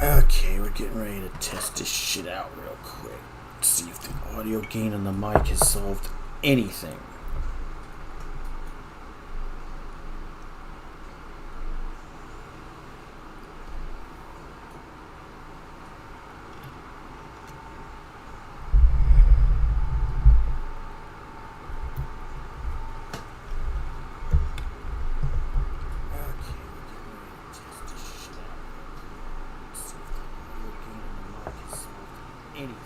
Okay, we're getting ready to test this shit out real quick. See if the audio gain on the mic has solved anything. Anything.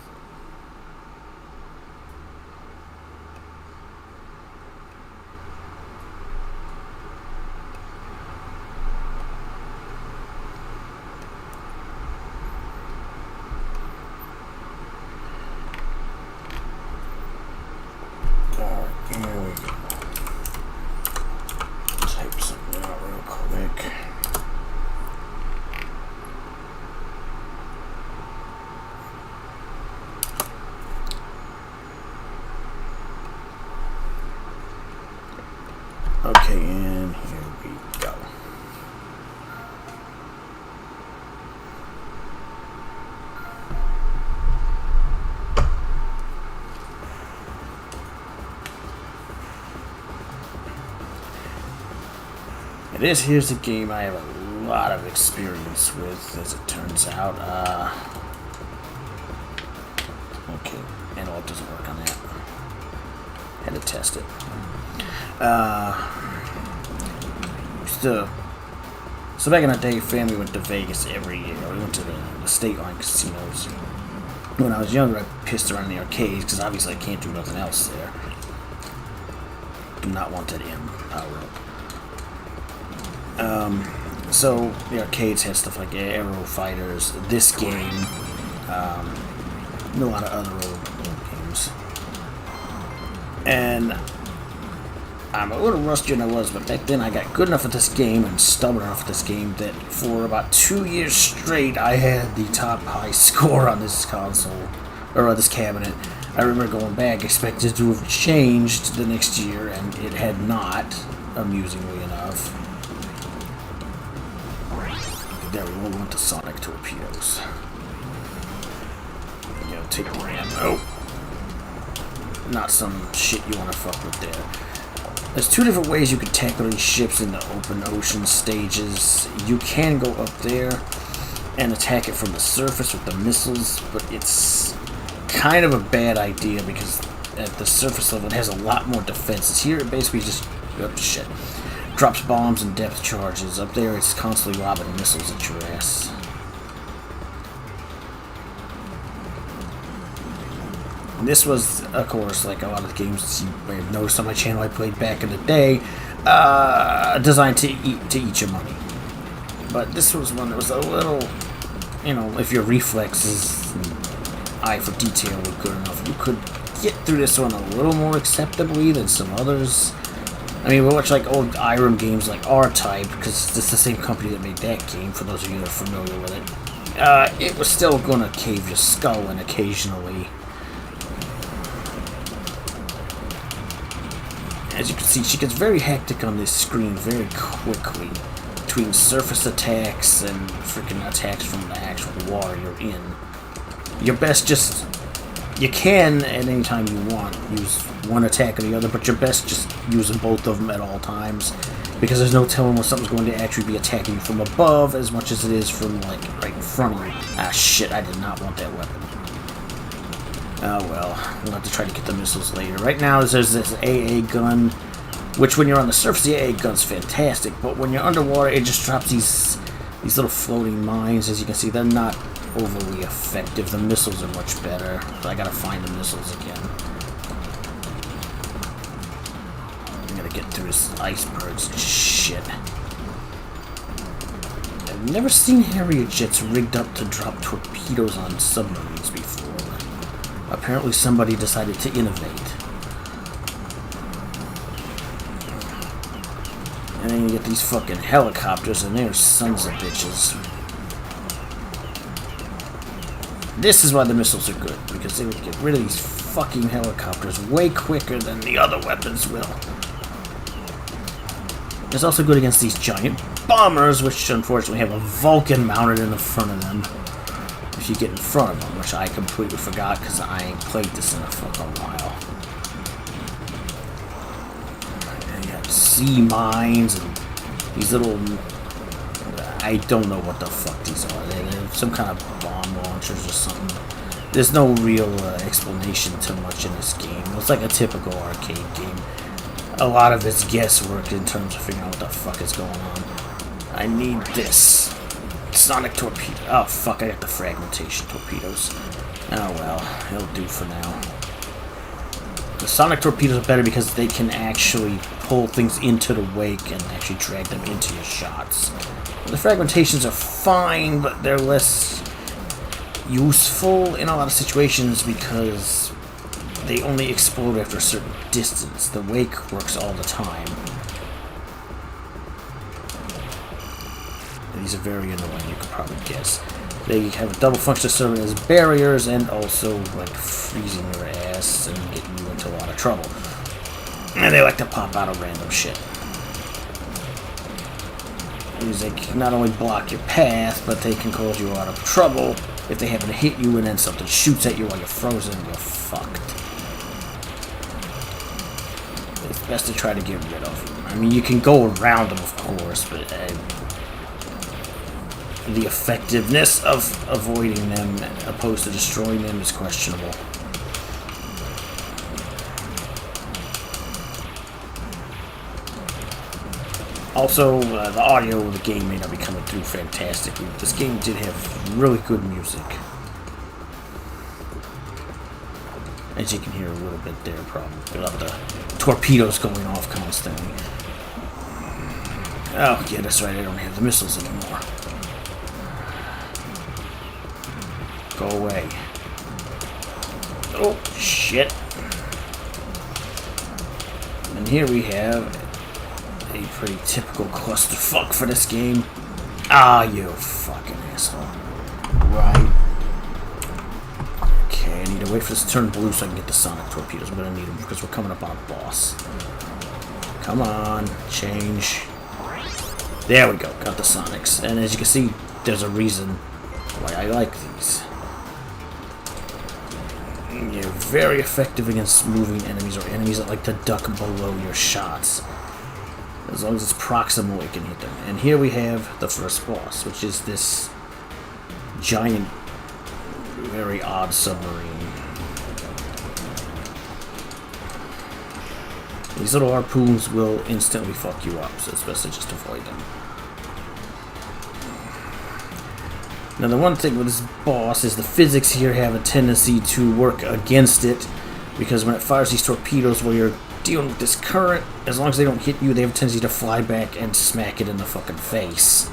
Alright, here we go. Type something out real quick. Okay, and here we go. Here's a game I have a lot of experience with, as it turns out. Okay, and it doesn't work on that. Had to test it. So back in the day, family went to Vegas every year. We went to the state line casinos. When I was younger, I pissed around in the arcades because obviously I can't do nothing else there. Do not want that M power up. So the arcades had stuff like Aero Fighters, this game, and a lot of other old games. And I'm a little rustier than I was, but back then I got good enough at this game and stubborn enough at this game that for about 2 years straight I had the top high score on this console, or on this cabinet. I remember going back, expected to have changed the next year, and it had not, amusingly enough. There we went to Sonic Torpedoes. You know, take the ammo. Not some shit you want to fuck with there. There's two different ways you can tackle these ships in the open ocean stages. You can go up there and attack it from the surface with the missiles, but it's kind of a bad idea because at the surface level it has a lot more defenses. Here it basically just drops bombs and depth charges. Up there it's constantly lobbing missiles at your ass. And this was, of course, like a lot of the games you may have noticed on my channel I played back in the day, designed to eat your money. But this was one that was a little, you know, if your reflexes and eye for detail were good enough, you could get through this one a little more acceptably than some others. I mean, we watch like old Irem games like R-Type, because it's the same company that made that game, for those of you that are familiar with it. It was still going to cave your skull in occasionally. As you can see, she gets very hectic on this screen very quickly, between surface attacks and freaking attacks from the actual water you're in. Your best you can, at any time you want, use one attack or the other, but your best just using both of them at all times, because there's no telling when something's going to actually be attacking you from above as much as it is from, like, right in front of you. Ah, shit, I did not want that weapon. Oh well, we'll have to try to get the missiles later. Right now, there's this AA gun, which when you're on the surface, the AA gun's fantastic, but when you're underwater, it just drops these little floating mines. As you can see, they're not overly effective. The missiles are much better. So I gotta find the missiles again. I gotta get through this iceberg's shit. I've never seen Harrier jets rigged up to drop torpedoes on submarines before. Apparently somebody decided to innovate. And then you get these fucking helicopters, and they're sons of bitches. This is why the missiles are good, because they would get rid of these fucking helicopters way quicker than the other weapons will. It's also good against these giant bombers, which unfortunately have a Vulcan mounted in the front of them. If you get in front of them, which I completely forgot because I ain't played this in a fucking while. And you have sea mines and these little... I don't know what the fuck these are. They're some kind of bomb launchers or something. There's no real explanation to much in this game. It's like a typical arcade game. A lot of it's guesswork in terms of figuring out what the fuck is going on. I need this. Sonic torpedo. Oh fuck, I got the fragmentation torpedoes. Oh well, it'll do for now. The sonic torpedoes are better because they can actually pull things into the wake and actually drag them into your shots. The fragmentations are fine, but they're less useful in a lot of situations because they only explode after a certain distance. The wake works all the time. And these are very annoying, you could probably guess. They have a double function of serving as barriers and also like freezing your ass and getting you into a lot of trouble. And they like to pop out of random shit. They can not only block your path, but they can cause you a lot of trouble if they happen to hit you and then something shoots at you while you're frozen. You're fucked. It's best to try to get rid of them. I mean, you can go around them, of course, but the effectiveness of avoiding them opposed to destroying them is questionable. Also, the audio of the game may not be coming through fantastically, but this game did have really good music. As you can hear a little bit there, probably, without the torpedoes going off constantly. Oh, yeah, that's right, I don't have the missiles anymore. Go away. Oh, shit. And here we have a pretty typical clusterfuck for this game. Ah, you fucking asshole. Right. Okay, I need to wait for this to turn blue so I can get the sonic torpedoes, but I need them because we're coming up on a boss. Come on, change. There we go, got the sonics. And as you can see, there's a reason why I like these. You're very effective against moving enemies or enemies that like to duck below your shots. As long as it's proximal, it can hit them. And here we have the first boss, which is this giant, very odd submarine. These little harpoons will instantly fuck you up, so it's best to just avoid them. Now the one thing with this boss is the physics here have a tendency to work against it, because when it fires these torpedoes while you're dealing with this current, as long as they don't hit you, they have a tendency to fly back and smack it in the fucking face.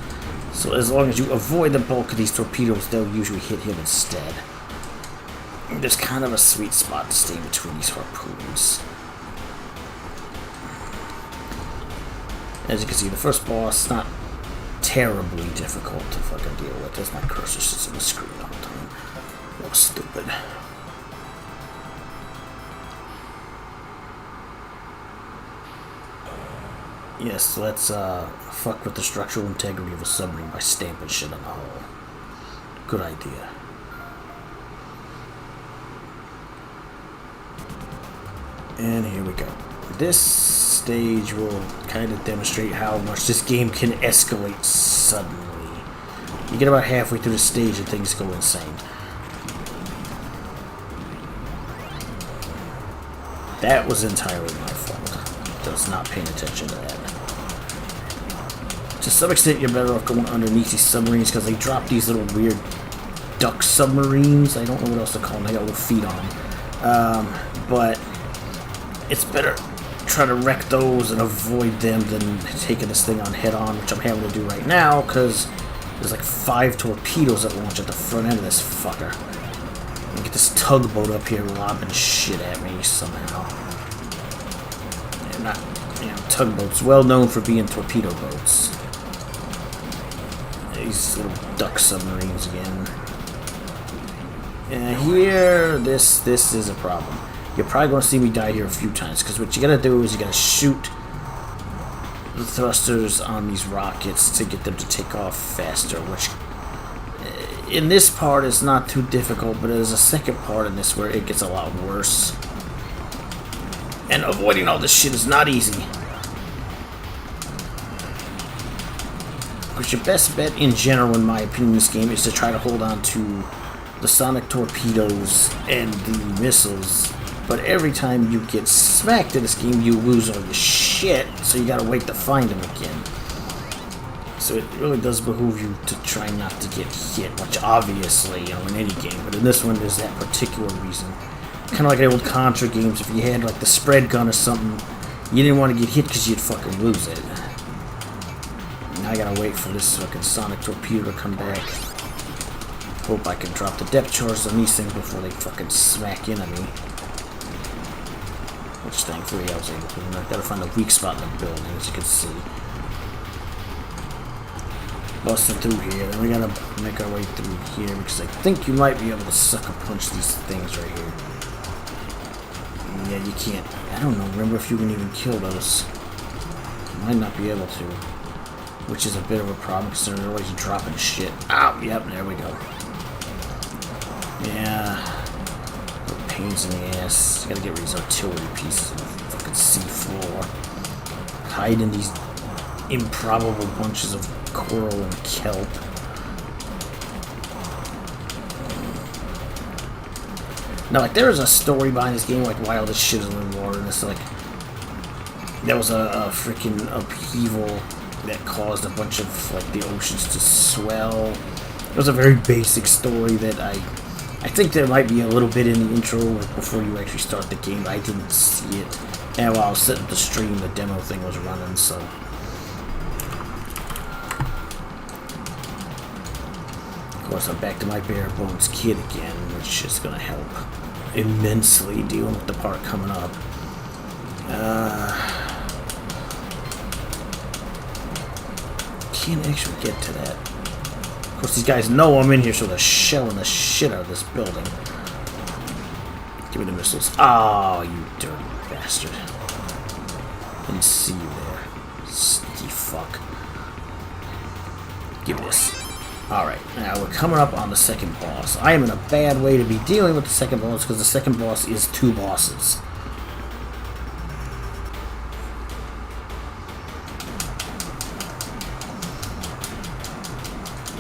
So as long as you avoid the bulk of these torpedoes, they'll usually hit him instead. There's kind of a sweet spot to stay between these harpoons. As you can see, the first boss is not terribly difficult to fucking deal with. As my cursor sits on the screen all the time. That was stupid. Yes, let's fuck with the structural integrity of a submarine by stamping shit on the hull. Good idea. And here we go. This stage will kind of demonstrate how much this game can escalate suddenly. You get about halfway through the stage and things go insane. That was entirely my fault. Just not paying attention to that. To some extent, you're better off going underneath these submarines because they drop these little weird duck submarines. I don't know what else to call them. They got little feet on them. But it's better try to wreck those and avoid them than taking this thing on head on, which I'm having to do right now because there's like 5 torpedoes that launch at the front end of this fucker. And get this tugboat up here lobbing shit at me somehow. And not, you know, tugboats, well known for being torpedo boats. These little duck submarines again. And here, this is a problem. You're probably going to see me die here a few times, because what you gotta do is you gotta shoot the thrusters on these rockets to get them to take off faster, which in this part is not too difficult, but there's a second part in this where it gets a lot worse. And avoiding all this shit is not easy. Because your best bet in general, in my opinion, in this game is to try to hold on to the sonic torpedoes and the missiles. But every time you get smacked in this game, you lose all your shit, so you gotta wait to find them again. So it really does behoove you to try not to get hit, which obviously, you know, in any game, but in this one there's that particular reason. Kind of like the old Contra games, if you had like the spread gun or something, you didn't want to get hit because you'd fucking lose it. Now I gotta wait for this fucking sonic torpedo to come back. Hope I can drop the depth charges on these things before they fucking smack in on me. Which thankfully I was able to. And I've got to find a weak spot in the building, as you can see. Busting through here, then we gotta make our way through here because I think you might be able to sucker punch these things right here. Yeah, you can't. I don't know. Remember if you can even kill those? You might not be able to, which is a bit of a problem because they're always dropping shit. Ow! Yep, there we go. Yeah. Pains in the ass. You gotta get rid of these artillery pieces on the fucking seafloor. Hide in these improbable bunches of coral and kelp. Now, like, there is a story behind this game, like, why all this shit is in the water, and it's like, there was a freaking upheaval that caused a bunch of, like, the oceans to swell. It was a very basic story that I think there might be a little bit in the intro, like, before you actually start the game, but I didn't see it. And while I was setting up the stream, the demo thing was running, so... Of course, I'm back to my bare bones kit again, which is gonna help immensely dealing with the part coming up. Can't actually get to that. Of course, these guys know I'm in here, so they're shelling the shit out of this building. Give me the missiles. Oh, you dirty bastard. Didn't see you there. Sneaky fuck. Give me this. Alright, now we're coming up on the second boss. I am in a bad way to be dealing with the second boss because the second boss is two bosses.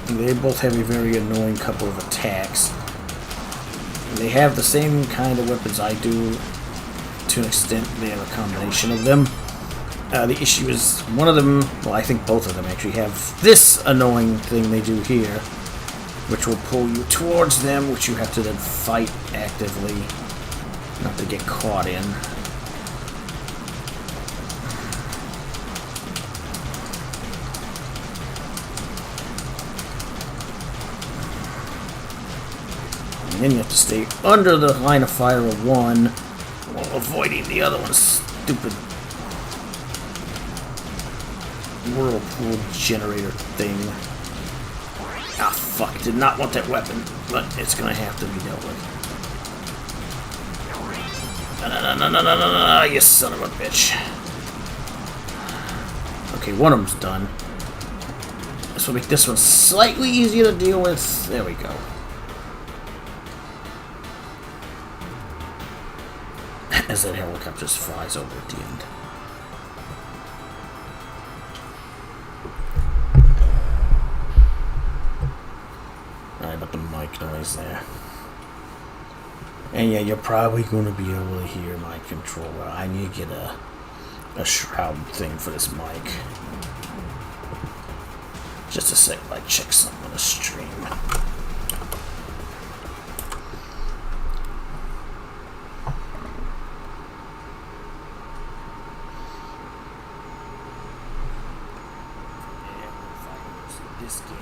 They both have a very annoying couple of attacks. They have the same kind of weapons I do. To an extent, they have a combination of them. The issue is one of them, well, I think both of them actually have this annoying thing they do here, which will pull you towards them, which you have to then fight actively, not to get caught in. And then you have to stay under the line of fire of one, while avoiding the other one's stupid whirlpool generator thing. Ah, fuck. Did not want that weapon, but it's gonna have to be dealt with. No, you son of a bitch. Okay, one of them's done. This will make this one slightly easier to deal with. There we go. As that helicopter just flies over at the end. Alright, but the mic noise there. And yeah, you're probably going to be able to hear my controller. I need to get a shroud thing for this mic. Just a sec, I check something on the stream. This game,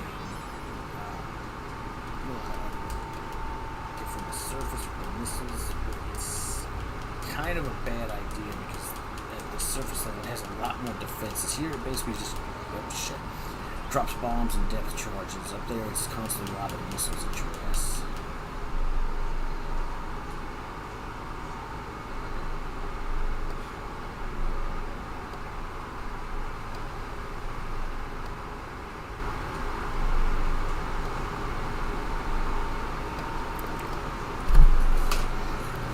get from the surface with the missiles, it's kind of a bad idea because at the surface level it has a lot more defenses. Here it basically just drops bombs and depth charges. Up there it's constantly lobbing missiles at your ass.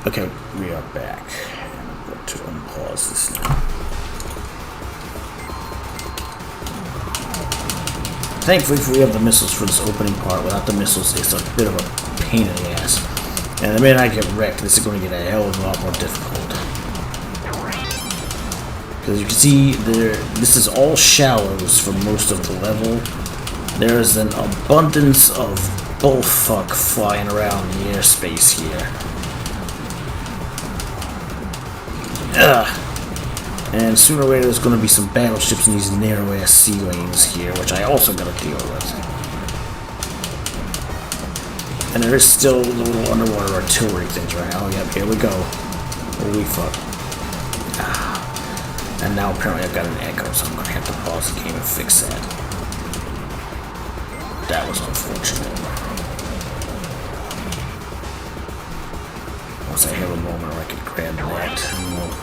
Okay, we are back. And I'm going to unpause this now. Thankfully, we have the missiles for this opening part. Without the missiles, it's a bit of a pain in the ass. And the minute I get wrecked, this is going to get a hell of a lot more difficult. Because you can see, this is all shallows for most of the level. There's an abundance of bullfuck flying around the airspace here. Ugh. And sooner or later there's going to be some battleships in these narrow-ass sea lanes here, which I also got to deal with. And there is still the little underwater artillery things right now. Oh, yep, here we go. Holy fuck. Ah. And now apparently I've got an echo, so I'm going to have to pause the game and fix that. That was unfortunate. Once I have a moment where I can grab that and we'll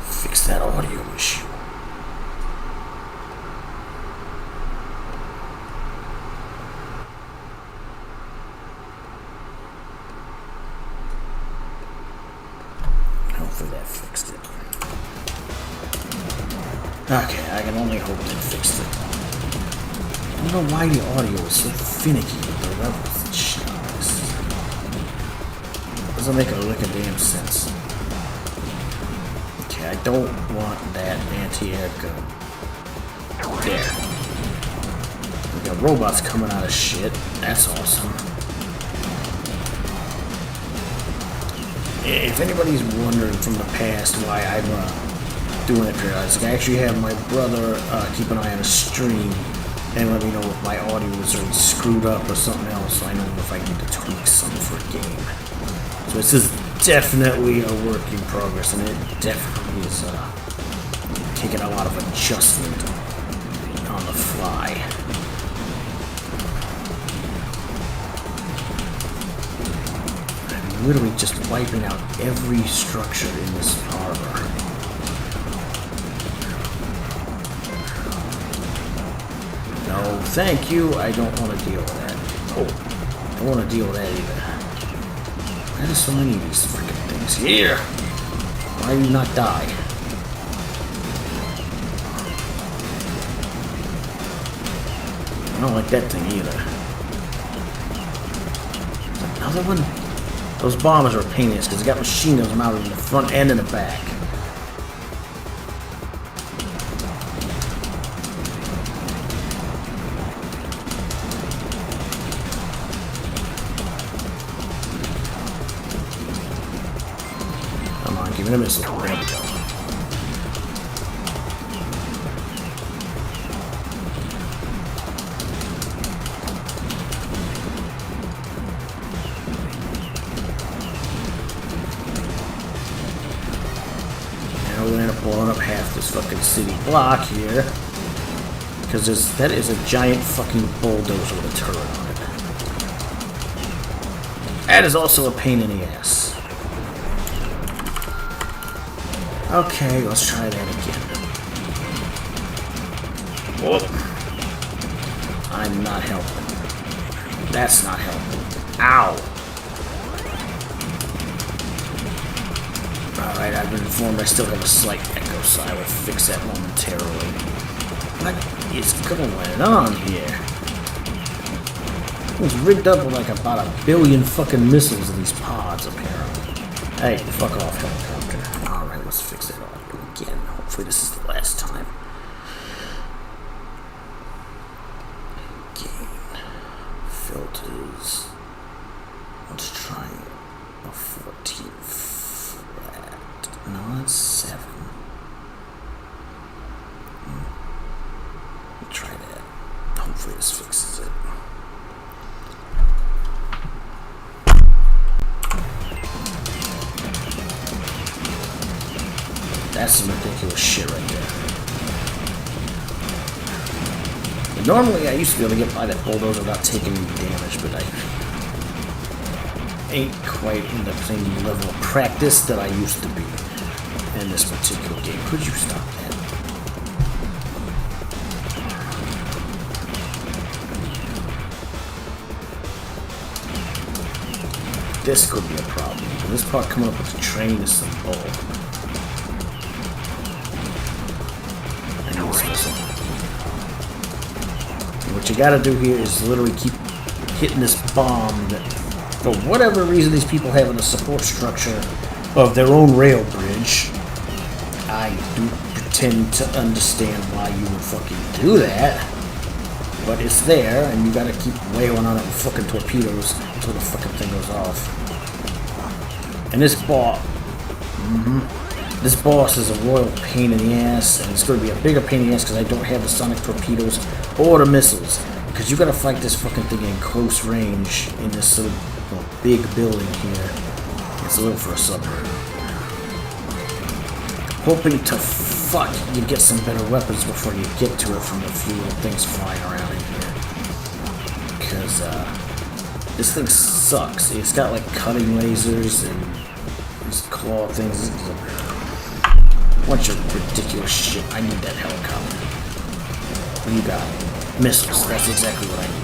fix that audio issue. Hopefully that fixed it. Okay, I can only hope that fixed it. I don't know why the audio is so finicky with the levels and shit on this. Doesn't make a lick of damn sense. Okay, I don't want that anti-air gun. There. We got robots coming out of shit. That's awesome. If anybody's wondering from the past why I'm doing it periodically, I actually have my brother keep an eye on a stream and let me know if my audio is already screwed up or something else, so I know if I need to tweak something for a game. So this is definitely a work in progress, and it definitely is taking a lot of adjustment on the fly. I'm literally just wiping out every structure in this harbor. No, thank you. I don't want to deal with that. Oh, I don't want to deal with that either. Why are there so many of these freaking things here? Why do you not die? I don't like that thing either. Another one? Those bombers are a pain in the ass because they got machine guns mounted in the front and in the back. Give me a missile. There we go. Now we're gonna end up blowing up half this fucking city block here. Because that is a giant fucking bulldozer with a turret on it. That is also a pain in the ass. Okay, let's try that again. Whoa. I'm not helping. That's not helping. Ow! Alright, I've been informed I still have a slight echo, so I will fix that momentarily. What is going on here? It's rigged up with like about 1 billion fucking missiles in these pods, apparently. Hey, fuck off, helicopter. Alright, let's fix that audio again. Hopefully this is the last time. Gain. Filters. Let's try a 14 flat. No, that's 7. Let's try that. Hopefully this fixes it. That's some ridiculous shit right there. Normally, I used to be able to get by that bulldozer without taking any damage, but I ain't quite in the same level of practice that I used to be in this particular game. Could you stop that? this could be a problem. This part coming up with the train is some bull. I know this missile. What you gotta do here is literally keep hitting this bomb that, for whatever reason, these people have in the support structure of their own rail bridge. I do pretend to understand why you would fucking do that. But it's there, and you gotta keep wailing on it with fucking torpedoes until the fucking thing goes off. And this boss is a royal pain in the ass, and it's gonna be a bigger pain in the ass because I don't have the sonic torpedoes or the missiles. Because you gotta fight this fucking thing in close range in this little big building here. It's a little for a submarine. Hoping to fuck you get some better weapons before you get to it from the few things flying around in here. Because this thing sucks. It's got like cutting lasers and these claw things. It's a bunch of ridiculous shit. I need that helicopter. What do you got? Missiles. That's exactly what I need.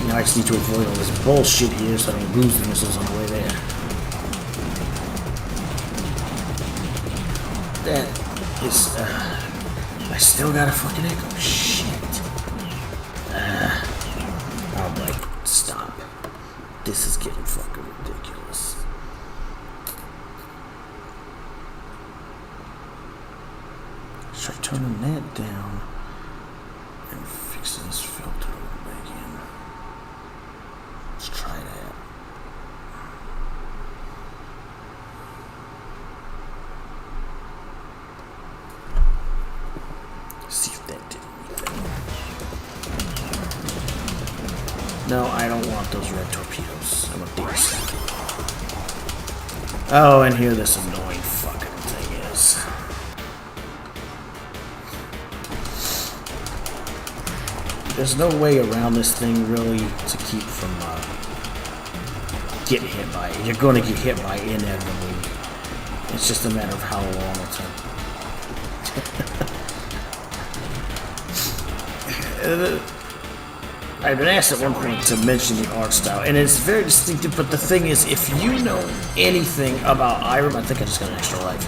Now I just need to avoid all this bullshit here so I don't lose the missiles on the way there. That is, I still got a fucking echo. Shit. I'm like, stop. This is getting fucking ridiculous. Try turning that down and fixing this filter back in. Let's try that. See if that did anything. No, I don't want those red torpedoes. I want these. Oh, and here this annoying fucking thing is. There's no way around this thing really to keep from getting hit by it. You're going to get hit by it inevitably. It's just a matter of how long it's I've been asked at one point to mention the art style, and it's very distinctive, but the thing is, if you know anything about Irem, I think I just got an extra life,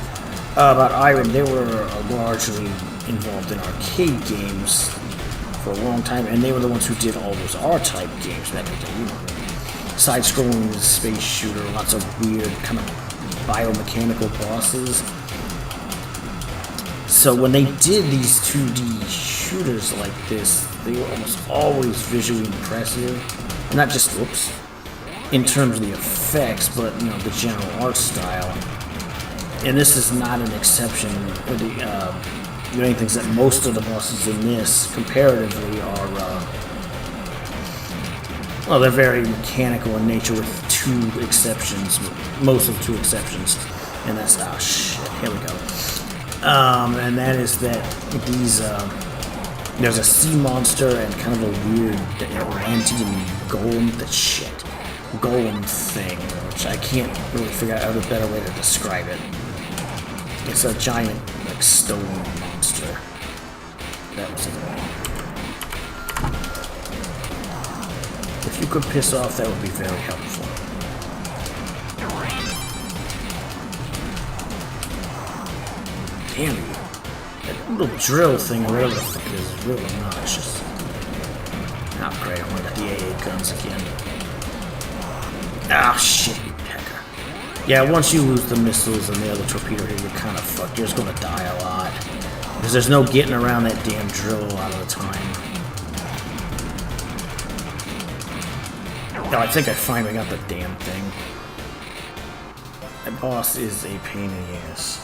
about Irem, they were largely involved in arcade games for a long time, and they were the ones who did all those R-type games back in the day, you know, side-scrolling space shooter, lots of weird kind of biomechanical bosses. So when they did these 2D shooters like this, they were almost always visually impressive. Not just, whoops, in terms of the effects, but, you know, the general art style. And this is not an exception. The main things that most of the bosses in this, comparatively, are, well, they're very mechanical in nature with two exceptions, most of the two exceptions. And that's, oh shit, here we go. And that is that these, there's a sea monster and kind of a weird Atlantean golem, golem thing, which I can't really figure out a better way to describe it. It's a giant, like, stone monster. That was annoying. If you could piss off, that would be very helpful. Damn you. That little drill thing, or whatever the fuck it is really obnoxious. Oh great, I'm gonna get the AA guns again. Ah, shit, you pecker. Yeah, once you lose the missiles and the other torpedo here, you're kind of fucked. You're just gonna die a lot. Because there's no getting around that damn drill a lot of the time. Oh, I think I finally got the damn thing. That boss is a pain in the ass.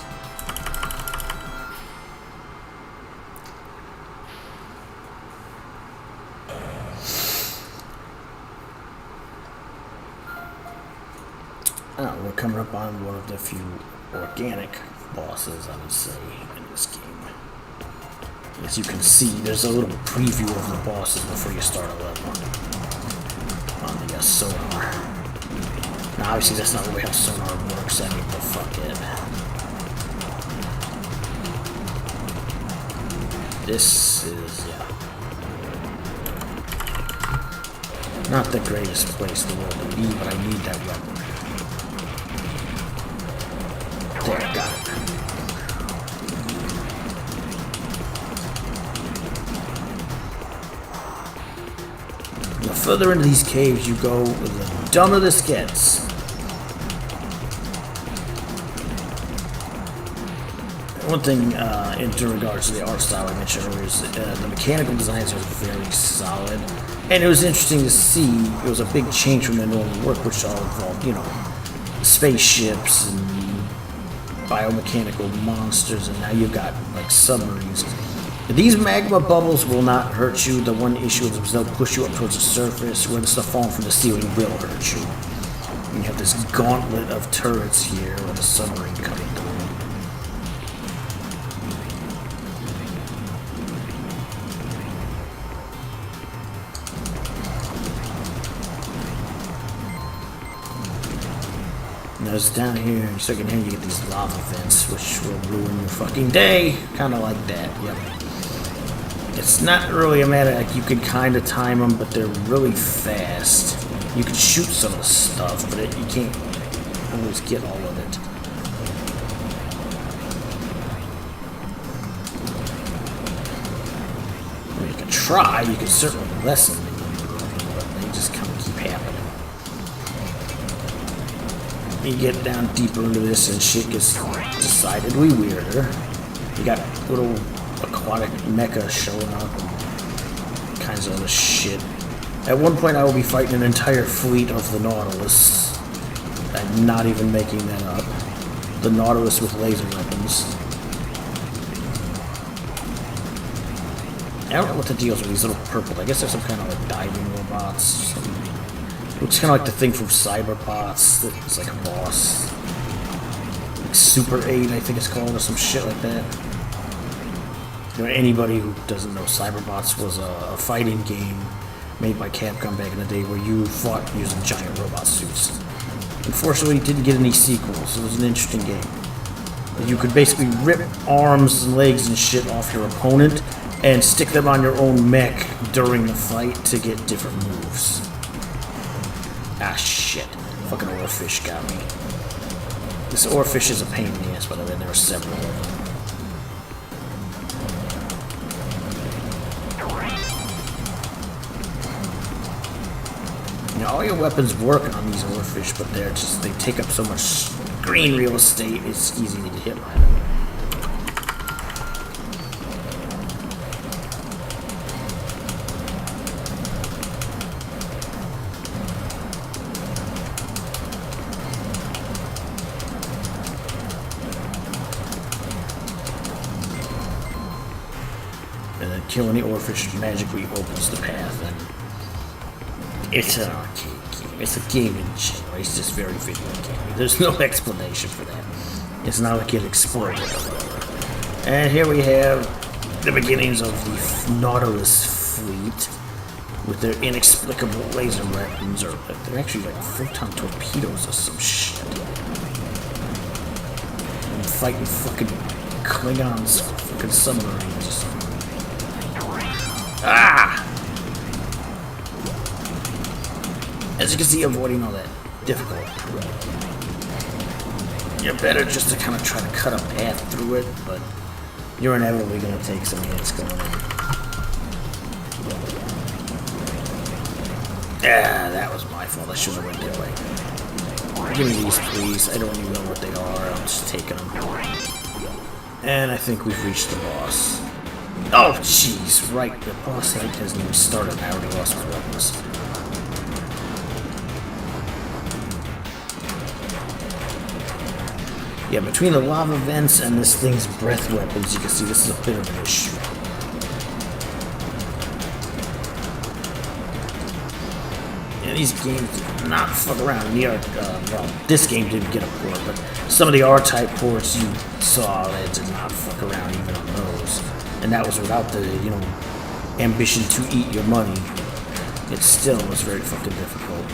We're coming up on one of the few organic bosses, I would say, in this game. As you can see, there's a little preview of the bosses before you start a level on the sonar. Now, obviously, that's not really how sonar works. I mean, but fuck it. This is, yeah. Not the greatest place in the world to be, but I need that weapon. There, got it. The further into these caves you go, the dumber this gets. One thing in regards to the art style I mentioned earlier is the mechanical designs are very solid. And it was interesting to see, it was a big change from the normal work, which all involved, you know, spaceships and biomechanical monsters, and now you've got, like, submarines. These magma bubbles will not hurt you. The one issue is they'll push you up towards the surface, where the stuff falling from the ceiling will hurt you. And you have this gauntlet of turrets here with a submarine coming through. It's down here, you start getting here, you get these lava vents, which will ruin your fucking day. Kind of like that, yep. It's not really a matter, like, you can kind of time them, but they're really fast. You can shoot some of the stuff, but you can't always get all of it. I mean, you can try, you can certainly lessen them, but they just kind of keep happening. You get down deeper into this and shit gets decidedly weirder. You got little aquatic mecha showing up and kinds of other shit. At one point I will be fighting an entire fleet of the Nautilus. I'm not even making that up. The Nautilus with laser weapons. I don't know what the deal is with these little purple. I guess they're some kind of like diving robots. It's kind of like the thing from Cyberbots that is like a boss. Like Super 8, I think it's called, or some shit like that. You know, anybody who doesn't know, Cyberbots was a fighting game made by Capcom back in the day where you fought using giant robot suits. Unfortunately, it didn't get any sequels. It was an interesting game. You could basically rip arms and legs and shit off your opponent and stick them on your own mech during the fight to get different moves. Ah, shit. Fucking oarfish got me. This oarfish is a pain in the ass, by the way. There are several of them. You know, all your weapons work on these oarfish, but they take up so much screen real estate, it's easy to get hit by them. Killing the oarfish magically opens the path, and it's an arcade game. It's a game in general. It's just very video game. There's no explanation for that. It's not like it exploded or whatever. And here we have the beginnings of the Nautilus fleet with their inexplicable laser weapons, or they're actually like photon torpedoes or some shit. And fighting fucking Klingons, fucking submarines or something. Ah! As you can see, avoiding all that difficult. You're better just to kind of try to cut a path through it, but you're inevitably going to take some hits going in. Ah, that was my fault. I should have went that way. Give me these, please. I don't even know what they are. I'm just taking them. And I think we've reached the boss. Oh, jeez, right. The boss fight hasn't even started. I already lost my weapons. Yeah, between the lava vents and this thing's breath weapons, you can see this is a bit of an issue. Yeah, these games do not fuck around. And well, this game didn't get a port, but some of the R-type ports you saw that did not fuck around even on those. And that was without the, you know, ambition to eat your money. It still was very fucking difficult.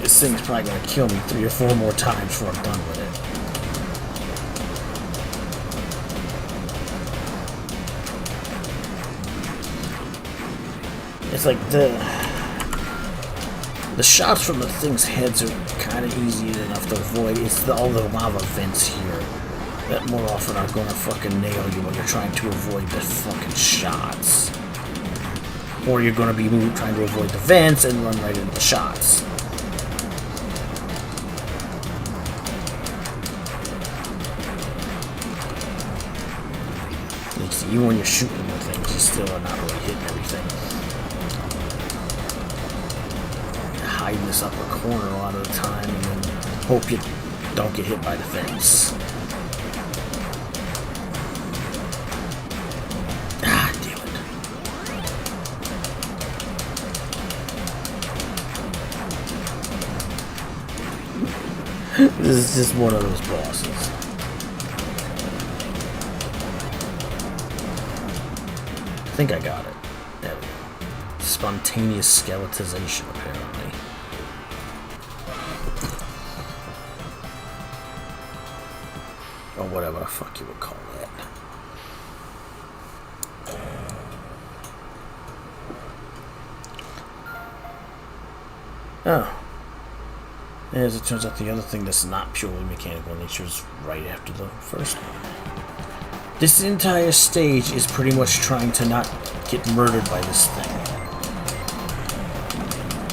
This thing's probably gonna kill me 3 or 4 more times before I'm done with it. It's like The shots from the thing's heads are kind of easy enough to avoid. It's all the lava vents here that more often are going to fucking nail you when you're trying to avoid the fucking shots. Or you're going to be trying to avoid the vents and run right into the shots. Even when you're shooting the things, you still are not really hitting everything. Hide in this upper corner a lot of the time and then hope you don't get hit by the fence. Ah, damn it. This is just one of those bosses. I think I got it. There we go. Spontaneous skeletization, apparently. Or whatever the fuck you would call that. Oh. As it turns out, the other thing that's not purely mechanical in nature is right after the first one. This entire stage is pretty much trying to not get murdered by this thing.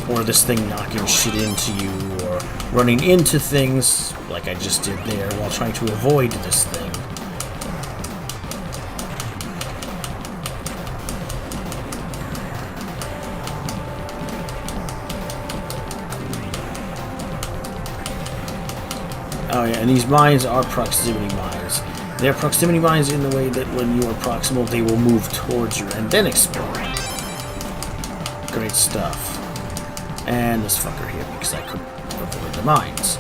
Or this thing knocking shit into you, or running into things, like I just did there, while trying to avoid this thing. Oh yeah, and these mines are proximity mines. They're proximity mines in the way that when you are proximal, they will move towards you and then explode. Great stuff. And this fucker here, because I couldn't avoid the mines.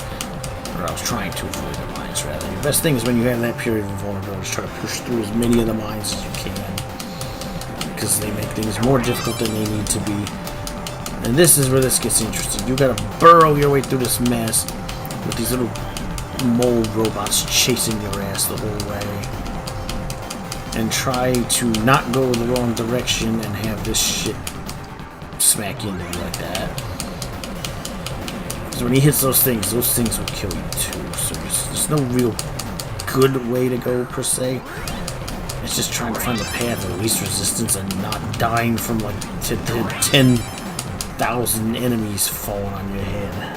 Or I was trying to avoid the mines, rather. The best thing is when you have that period of invulnerability, just try to push through as many of the mines as you can. Because they make things more difficult than they need to be. And this is where this gets interesting. You gotta burrow your way through this mess with these little mold robots chasing your ass the whole way, and try to not go the wrong direction and have this shit smack into you like that. Because when he hits those things will kill you too. So there's no real good way to go per se. It's just trying to find the path of least resistance and not dying from like 10,000 enemies falling on your head.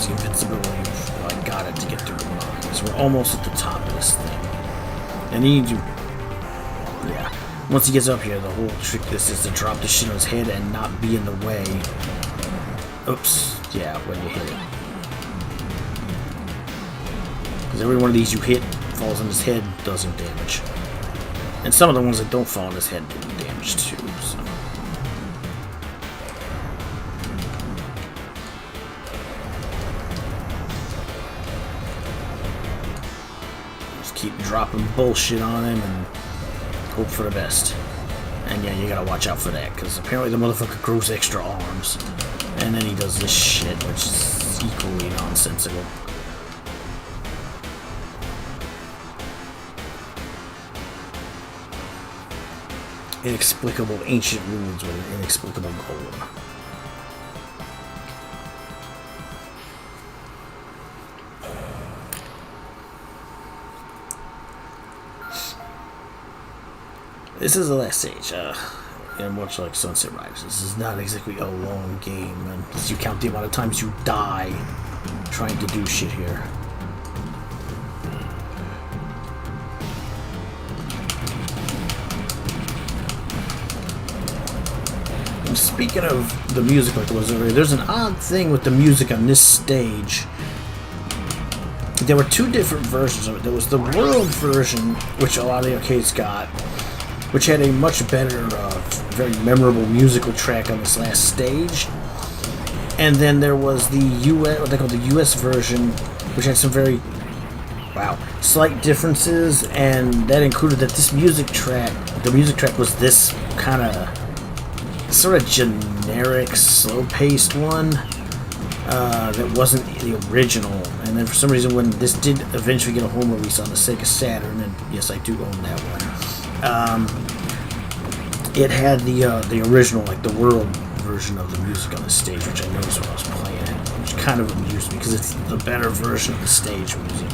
Invincibility. I got it to get through the mines. We're almost at the top of this thing. And then you yeah. Once he gets up here, the whole trick this is to drop the shit on his head and not be in the way. Oops. Yeah, when you hit it. Because every one of these you hit falls on his head, does him damage. And some of the ones that don't fall on his head do damage too, so. Keep dropping bullshit on him and hope for the best. And yeah, you gotta watch out for that, because apparently the motherfucker grows extra arms. And then he does this shit, which is equally nonsensical. Inexplicable ancient ruins with an inexplicable golem. This is the last stage, and much like Sunset Riders, this is not exactly a long game, and as you count the amount of times you die trying to do shit here. And speaking of the music like it was earlier, there's an odd thing with the music on this stage. There were two different versions of it. There was the world version, which a lot of the arcades got, which had a much better, very memorable musical track on this last stage. And then there was the US, what they call the US version, which had some very, slight differences, and that included that this music track, the music track was this kind of, sort of generic, slow-paced one, that wasn't the original. And then for some reason, when this did eventually get a home release on the Sega Saturn, and yes, I do own that one, it had the original, like the world version of the music on the stage, which I noticed when I was playing it, which kind of amused me because it's the better version of the stage music.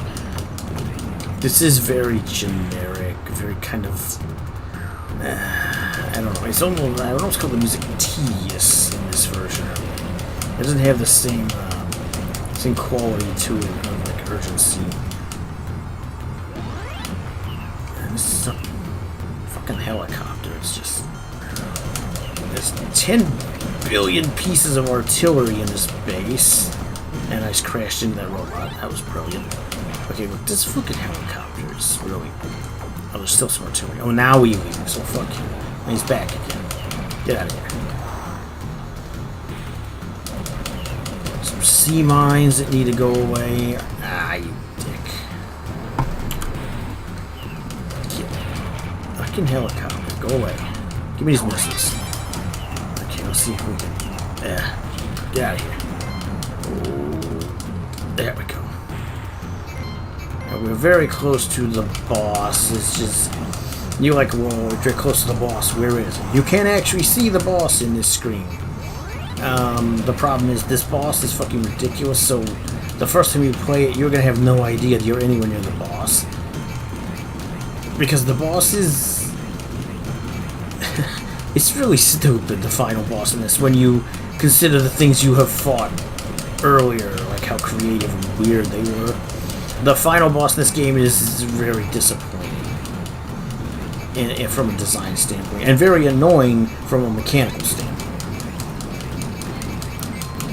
This is very generic, very kind of, I don't know. It's almost, I would almost call the music tedious in this version. It doesn't have the same quality to it of like urgency. And this is a fucking helicopter. It's just, there's 10 billion pieces of artillery in this base, and I just crashed into that robot. That was brilliant. Okay, look, this fucking helicopter is really... Oh, there's still some artillery. Oh, now we leave, so fuck you. And he's back again. Get out of here. Some sea mines that need to go away. Ah, you dick. Fucking helicopter, go away. Give me these missiles. Okay, let's see if we can... get out of here. Oh, there we go. We're very close to the boss. It's just, you're like, whoa, you're close to the boss. Where is it? You can't actually see the boss in this screen. The problem is this boss is fucking ridiculous, so the first time you play it, you're going to have no idea that you're anywhere near the boss. Because the boss is... it's really stupid, the final boss in this, when you consider the things you have fought earlier, like how creative and weird they were. The final boss in this game is very disappointing from a design standpoint, and very annoying from a mechanical standpoint.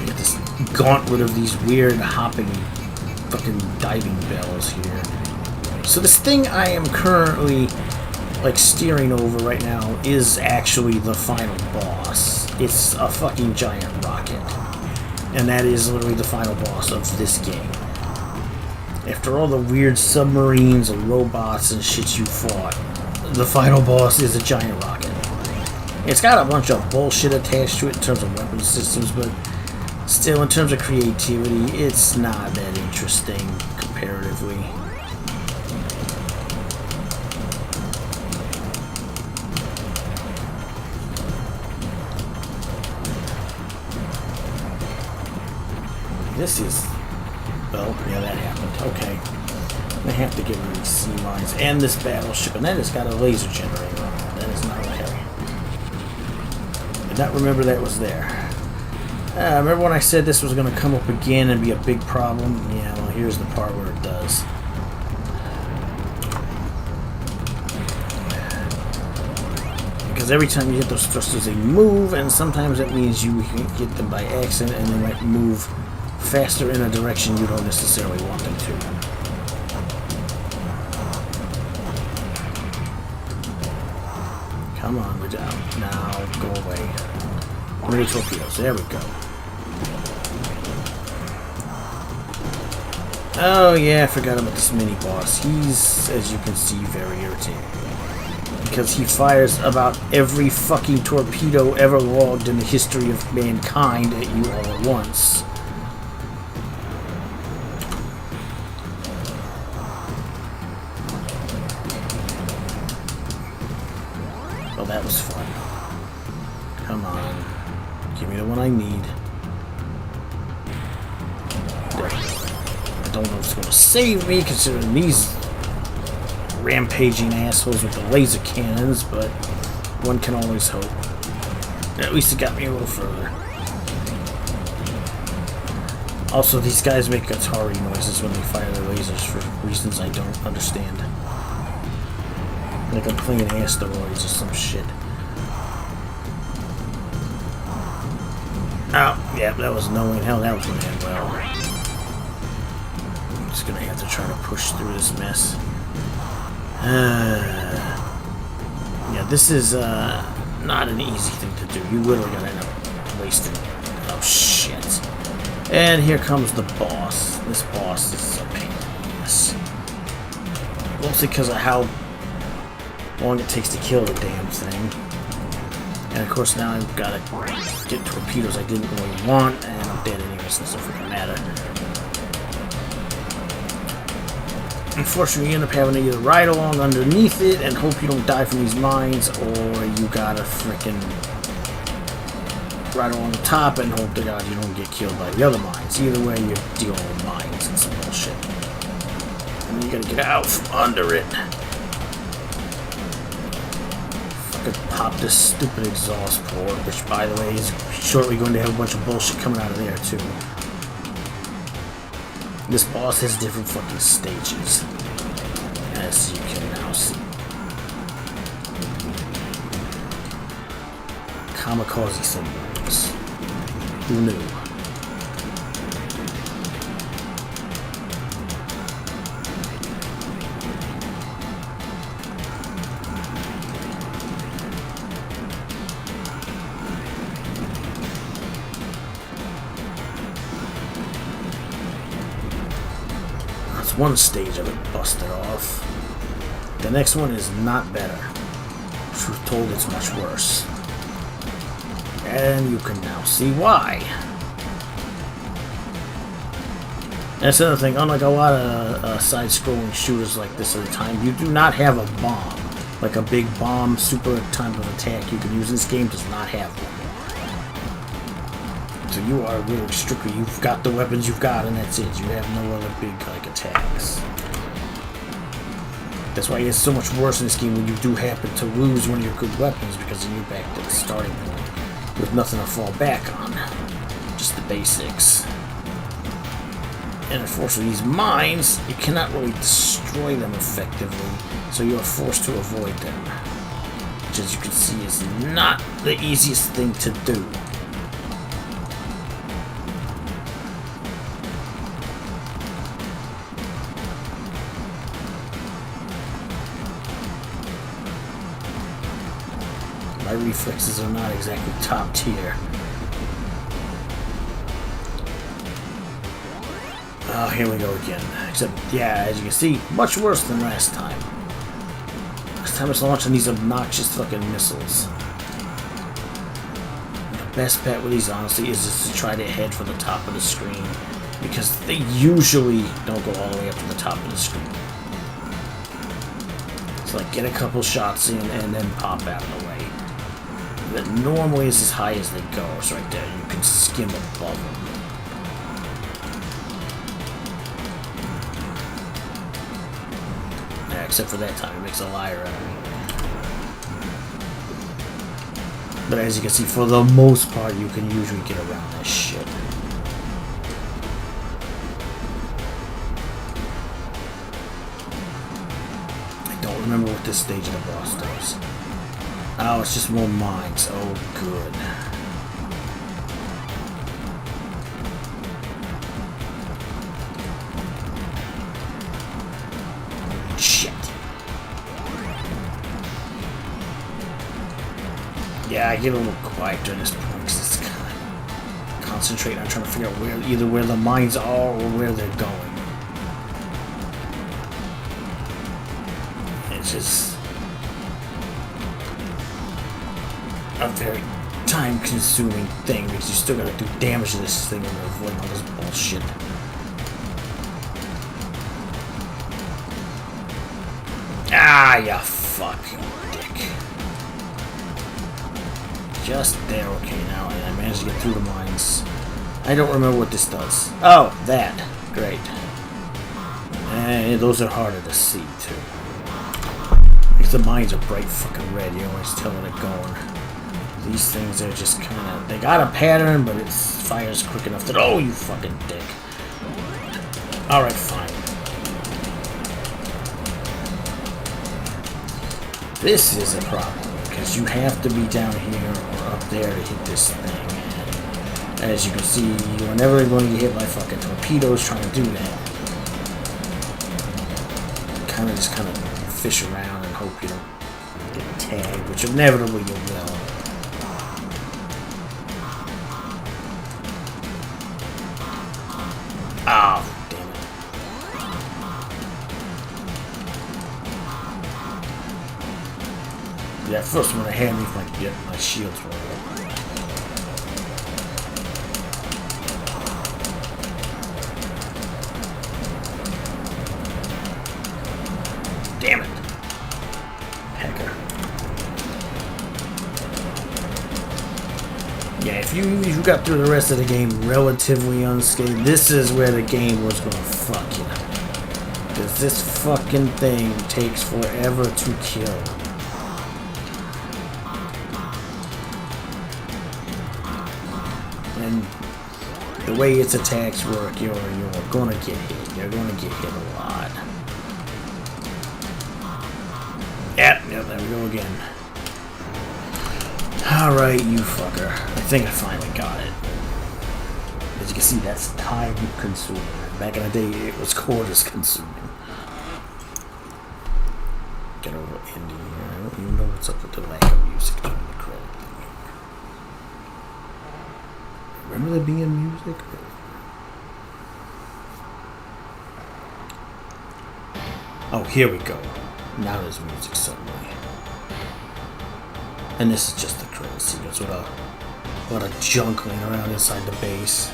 You get this gauntlet of these weird hopping fucking diving bells here. So this thing I am currently like steering over right now is actually the final boss. It's a fucking giant rocket, and that is literally the final boss of this game. After all the weird submarines and robots and shit you fought, the final boss is a giant rocket. It's got a bunch of bullshit attached to it in terms of weapon systems, but still, in terms of creativity, it's not that interesting comparatively. This is... well, yeah, that happened. Okay. I have to get rid of these sea mines and this battleship, and that has got a laser generator on it. That is not okay. Did not remember that was there. Remember when I said this was going to come up again and be a big problem? Yeah, well, here's the part where it does. Because every time you hit those thrusters, they move, and sometimes that means you hit them by accident, and they might move faster in a direction you don't necessarily want them to. Come on, we're down. Now, go away. Mini torpedoes. There we go. Oh yeah, I forgot about this mini boss. He's, as you can see, very irritating. Because he fires about every fucking torpedo ever logged in the history of mankind at you all at once. Well, that was fun. Come on. Give me the one I need. I don't know if it's going to save me, considering these rampaging assholes with the laser cannons, but one can always hope. At least it got me a little further. Also, these guys make Atari noises when they fire their lasers for reasons I don't understand. Like I'm playing asteroids or some shit. Oh, yeah, that was no way in hell that was going to end well. I'm just going to have to try to push through this mess. Yeah, this is not an easy thing to do. You literally gotta end up wasting. Oh shit! And here comes the boss. This boss is a pain in the ass. Mostly because of how long it takes to kill the damn thing. And of course now I've got to get torpedoes I didn't really want, and I'm dead anyway, so it doesn't freaking matter. Unfortunately, you end up having to either ride along underneath it and hope you don't die from these mines, or you gotta frickin' ride along the top and hope to God you don't get killed by the other mines. Either way, you're dealing with mines and some bullshit. And you gotta get out from under it. Fucking pop this stupid exhaust port, which, by the way, is shortly going to have a bunch of bullshit coming out of there, too. This boss has different fucking stages, as you can now see. Kamikaze submarines. Who knew? That's one stage of it busted off. The next one is not better. Truth told, it's much worse. And you can now see why. That's the other thing, unlike a lot of side-scrolling shooters like this at the time, you do not have a bomb. Like a big bomb, super type of attack you can use. This game does not have one. So you are really strictly, you've got the weapons you've got and that's it. You have no other big like attacks. That's why it's so much worse in this game when you do happen to lose one of your good weapons, because then you're back to the starting point with nothing to fall back on. Just the basics. And unfortunately, these mines, you cannot really destroy them effectively, so you are forced to avoid them. Which, as you can see, is not the easiest thing to do. My reflexes are not exactly top tier. Oh, here we go again. Except, yeah, as you can see, much worse than last time. This time it's launching these obnoxious fucking missiles. The best bet with these, honestly, is just to try to head for the top of the screen, because they usually don't go all the way up to the top of the screen. So, like, get a couple shots in and then pop out of the way. That normally is as high as they go. It's right there. You can skim above them. Yeah, except for that time, it makes a liar out of me. But as you can see, for the most part, you can usually get around that shit. I don't remember what this stage of the boss does. Oh, it's just more mines. Oh, good. Shit. Yeah, I get a little quiet during this point because it's kind of concentrating on trying to figure out either where the mines are or where they're going. It's just a very time-consuming thing, because you still gotta do damage to this thing and avoid all this bullshit. Ah, you fucking dick. Just there, okay, now I managed to get through the mines. I don't remember what this does. Oh, that. Great. And those are harder to see, too. Because the mines are bright fucking red, you always tell where they're going. These things are just kind of... They got a pattern, but its fire's quick enough that... Oh, you fucking dick. Alright, fine. This is a problem, because you have to be down here or up there to hit this thing. And as you can see, you're never going to get hit by fucking torpedoes trying to do that. Just kind of fish around and hope you don't get tagged, which inevitably you will. Oh, damn it. Yeah, first one I had me my shields were up. if you got through the rest of the game relatively unscathed, this is where the game was gonna fuck you. Because this fucking thing takes forever to kill. And the way its attacks work, you're gonna get hit. You're gonna get hit a lot. Yep, there we go again. Alright, you fucker. I think I finally got it. As you can see, that's time consuming. Back in the day, it was quarters consuming. Get over ending here. I don't even know what's up with the lack of music during the credit thing. Remember there being music? Oh, here we go. Now there's music suddenly. And this is just the credit sequence with a lot of junk laying around inside the base.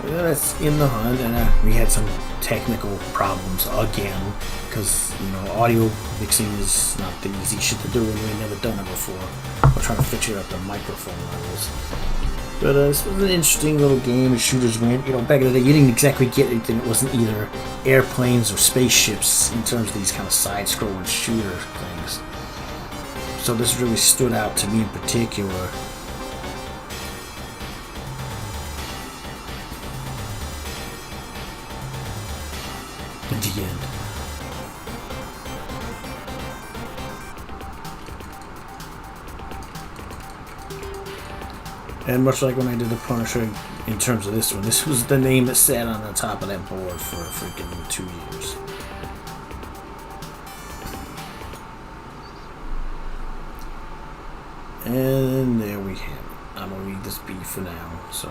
That's in the hunt, and we had some technical problems again, because, you know, audio mixing is not the easy shit to do, and we've never done it before. We're trying to figure out the microphone levels. But this was an interesting little game of shooters went. You know, back in the day, you didn't exactly get anything. It wasn't either airplanes or spaceships in terms of these kind of side-scrolling shooter things. So this really stood out to me in particular. At the end. And much like when I did the Punisher in terms of this one, this was the name that sat on the top of that board for freaking 2 years. And there we have it. I'm gonna leave this be for now. So